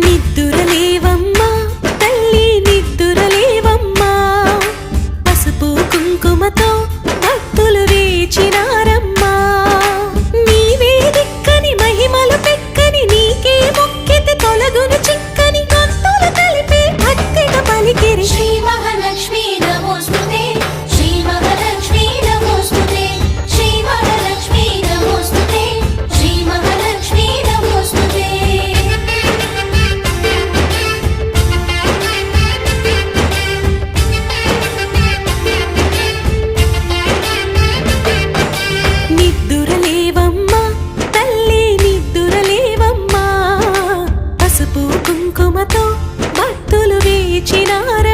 నిద్దురలేవమ్మా తల్లి నిద్దురలేవమ్మా పసుపు కుంకుమతో భక్తులు వేచినారమ్మా నీవే దిక్కని మహిమలు పెక్కని నీకే మొక్కితే తొలగును చిక్కని గొంతులు కలిపి భక్తిగా పలికిరి శ్రీ మహాలక్ష్మీ నమోస్తుతే శ్రీ మహాలక్ష్మీ నమోస్తుతే శ్రీ మహాలక్ష్మీ నమోస్తుతే శ్రీ మహాలక్ష్మీ నమోస్తుతే నిద్దురలేవమ్మా తల్లి నిద్దురలేవమ్మా పసుపు కుంకుమతో భక్తులు వేచినారు